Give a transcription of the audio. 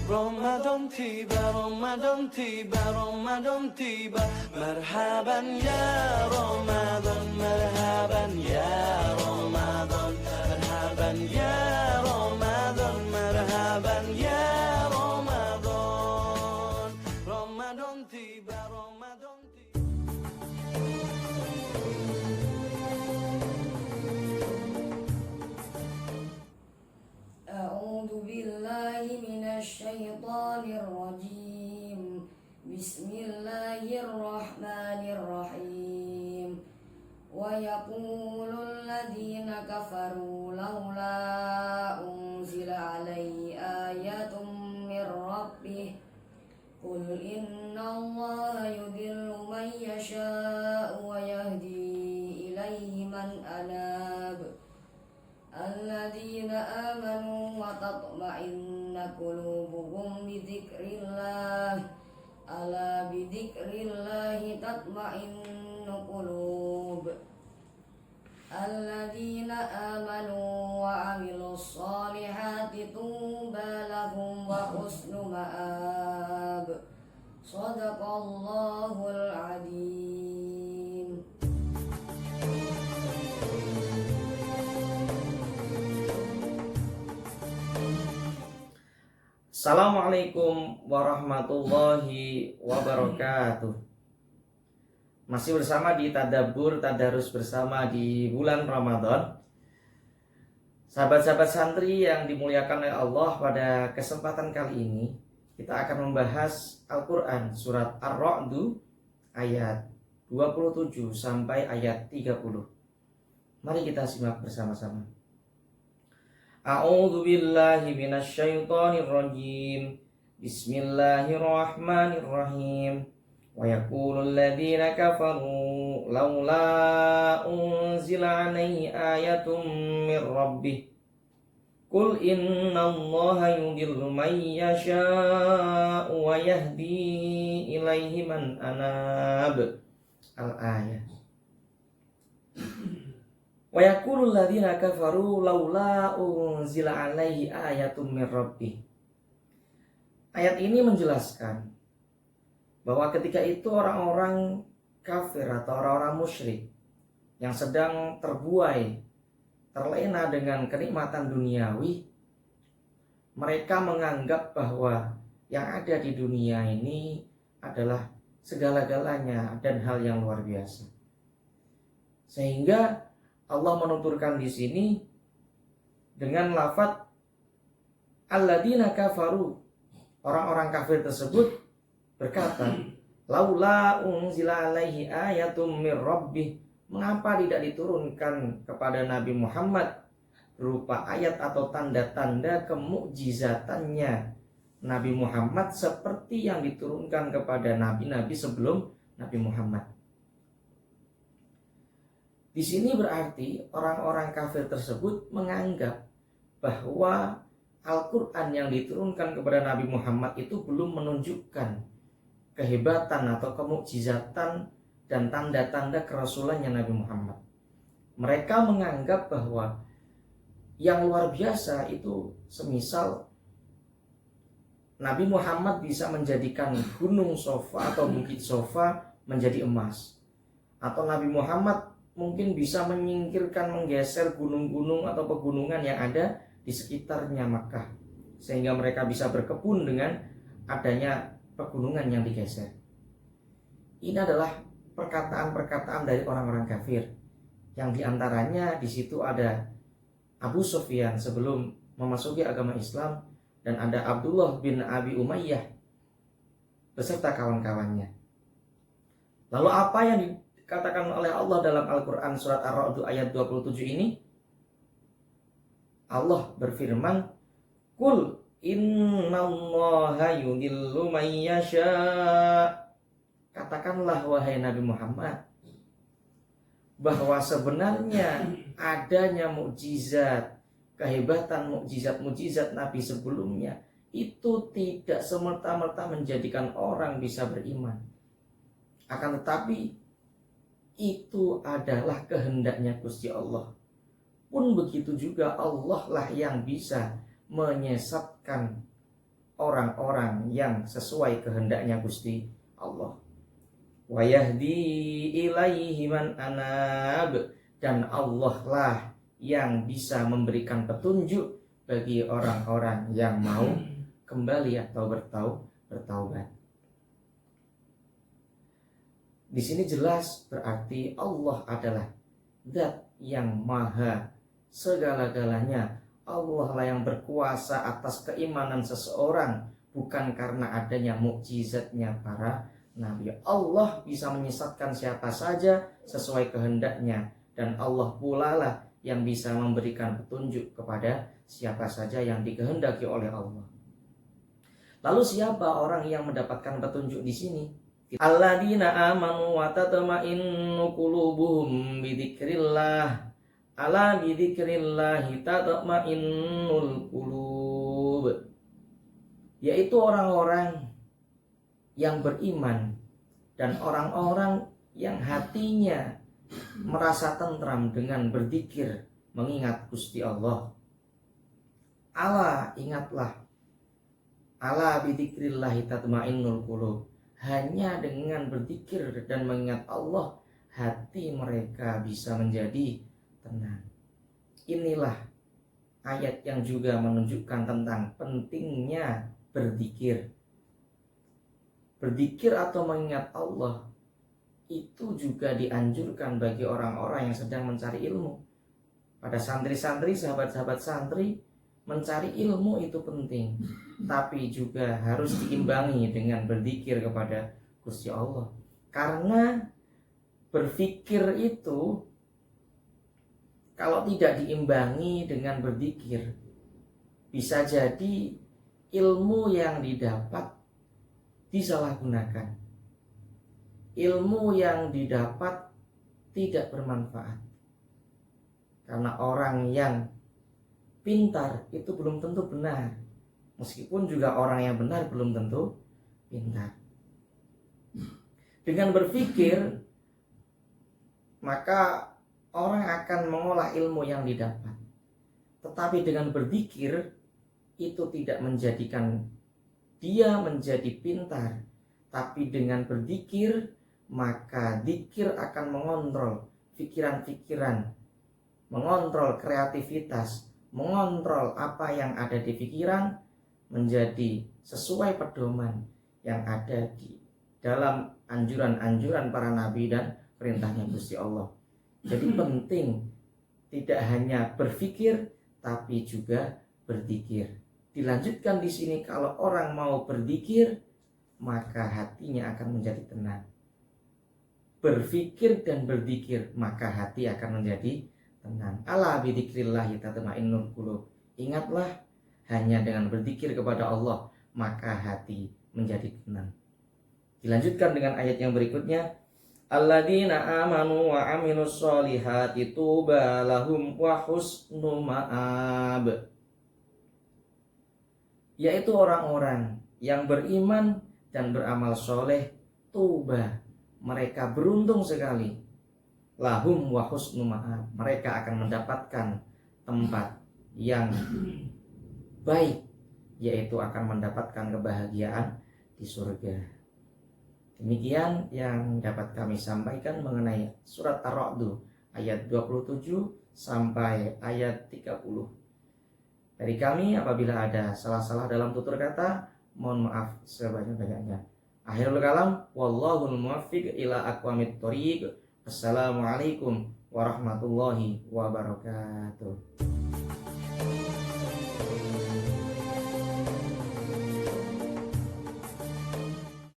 Ramadan tiba, Ramadan tiba, Ramadan tiba. Marhaban ya Ramadan, marhaban ya Ramadan, marhaban ya Ramadan, marhaban ya Ramadan. Ramadan tiba, Ramadan tiba. أعوذ بالله من الشيطان الرجيم. بسم الله الرحمن الرحيم. ويقول الذين كفروا لولا أنزل عليه آية من ربه قل إن الله يضل من يشاء ويهدي إليه من أناب الذين آمنوا وتطمئن قلوبهم بذكر الله ألا بذكر الله تطمئن قلوب الذين آمنوا وعملوا الصالحات طوبى لهم وحسن مآب صدق الله العظيم. Assalamualaikum warahmatullahi wabarakatuh. Masih bersama di Tadabbur Tadarus bersama di bulan Ramadan. Sahabat-sahabat santri yang dimuliakan oleh Allah, pada kesempatan kali ini kita akan membahas Al-Quran surat Ar-Ra'd ayat 27 sampai ayat 30. Mari kita simak bersama-sama. A'udzu billahi minasyaitonir rajim. Bismillahirrahmanirrahim. Wa yaqulul ladzina kafaru laula unzila 'alaihi ayatun mir rabbih. Qul innallaha yudhillu man yasha'u wa yahdi ilaihi man anab. Al-ayat. Wa yaqulul ladzina kafaru laula unzila 'alaihi ayatun mir rabbih. Ayat ini menjelaskan bahwa ketika itu orang-orang kafir atau orang-orang musyrik yang sedang terbuai, terlena dengan kenikmatan duniawi, mereka menganggap bahwa yang ada di dunia ini adalah segala-galanya dan hal yang luar biasa. Sehingga Allah menuturkan di sini dengan lafadz alladzina kafaru. Orang-orang kafir tersebut berkata, laula unzila alaihi ayatum mir rabbih. Mengapa tidak diturunkan kepada Nabi Muhammad berupa ayat atau tanda-tanda kemukjizatannya Nabi Muhammad seperti yang diturunkan kepada nabi-nabi sebelum Nabi Muhammad. Di sini berarti orang-orang kafir tersebut menganggap bahwa Al-Quran yang diturunkan kepada Nabi Muhammad itu belum menunjukkan kehebatan atau kemukjizatan dan tanda-tanda kerasulannya Nabi Muhammad. Mereka menganggap bahwa yang luar biasa itu semisal Nabi Muhammad bisa menjadikan gunung Sofa atau bukit Sofa menjadi emas, atau Nabi Muhammad mungkin bisa menyingkirkan, menggeser gunung-gunung atau pegunungan yang ada di sekitarnya Makkah, sehingga mereka bisa berkebun dengan adanya pegunungan yang digeser. Ini adalah perkataan-perkataan dari orang-orang kafir, yang diantaranya di situ ada Abu Sufyan sebelum memasuki agama Islam, dan ada Abdullah bin Abi Umayyah beserta kawan-kawannya. Lalu apa yang dikatakan oleh Allah dalam Al-Quran surat Ar-Ra'd ayat 27 ini? Allah berfirman, Qul innallaha yudhillu man yasha. Katakanlah wahai Nabi Muhammad, bahwa sebenarnya adanya mukjizat, kehebatan mukjizat-mukjizat Nabi sebelumnya itu tidak semerta-merta menjadikan orang bisa beriman. Akan tetapi itu adalah kehendaknya Gusti Allah. Pun begitu juga Allah lah yang bisa menyesatkan orang-orang yang sesuai kehendaknya Gusti Allah. Wa yahdi ilaihi man anab, dan Allah lah yang bisa memberikan petunjuk bagi orang-orang yang mau kembali atau bertaubat. Di sini jelas berarti Allah adalah Zat yang maha segala-galanya. Allah lah yang berkuasa atas keimanan seseorang, bukan karena adanya mukjizatnya para nabi. Allah bisa menyesatkan siapa saja sesuai kehendaknya, dan Allah pula lah yang bisa memberikan petunjuk kepada siapa saja yang dikehendaki oleh Allah. Lalu siapa orang yang mendapatkan petunjuk di sini? Alladzina amanu wa tatma'innu qulubuhum bidzikrillah. Ala bidzikrillahi tatma'innul qulub. Yaitu orang-orang yang beriman dan orang-orang yang hatinya merasa tentram dengan berzikir, mengingat Gusti Allah. Ala, ingatlah. Ala bidzikrillahi tatmainnul qulub. Hanya dengan berzikir dan mengingat Allah, hati mereka bisa menjadi tenang. Inilah ayat yang juga menunjukkan tentang pentingnya berzikir. Berzikir atau mengingat Allah itu juga dianjurkan bagi orang-orang yang sedang mencari ilmu. Pada santri-santri, sahabat-sahabat santri, mencari ilmu itu penting, tapi juga harus diimbangi dengan berzikir kepada Gusti Allah. Karena berpikir itu kalau tidak diimbangi dengan berzikir, bisa jadi ilmu yang didapat disalahgunakan. Ilmu yang didapat tidak bermanfaat. Karena orang yang pintar itu belum tentu benar. Meskipun juga orang yang benar belum tentu pintar. Dengan berpikir, maka orang akan mengolah ilmu yang didapat. Tetapi dengan berzikir, itu tidak menjadikan dia menjadi pintar. Tapi dengan berzikir, maka zikir akan mengontrol pikiran-pikiran, mengontrol kreativitas, mengontrol apa yang ada di pikiran menjadi sesuai pedoman yang ada di dalam anjuran-anjuran para nabi dan perintahnya Gusti Allah. Jadi penting tidak hanya berpikir tapi juga berzikir. Dilanjutkan di sini, kalau orang mau berzikir maka hatinya akan menjadi tenang. Berpikir dan berzikir maka hati akan menjadi tenang. Ala bidzikrillahi tatmainnul qulub. Ingatlah, hanya dengan berzikir kepada Allah maka hati menjadi tenang. Dilanjutkan dengan ayat yang berikutnya, alladzina amanu wa amilus solihati tuba lahum wa husnu ma'ab. Yaitu orang-orang yang beriman dan beramal soleh, tuba, mereka beruntung sekali. Lahum wa husnu ma'ab, mereka akan mendapatkan tempat yang baik, yaitu akan mendapatkan kebahagiaan di surga. Demikian yang dapat kami sampaikan mengenai surat Ar-Ra'd ayat 27 sampai ayat 30. Dari kami apabila ada salah-salah dalam tutur kata, mohon maaf sebanyak-banyaknya. Akhirul kalam, wallahul muwaffiq ila aqwamit thoriq. Assalamualaikum warahmatullahi wabarakatuh.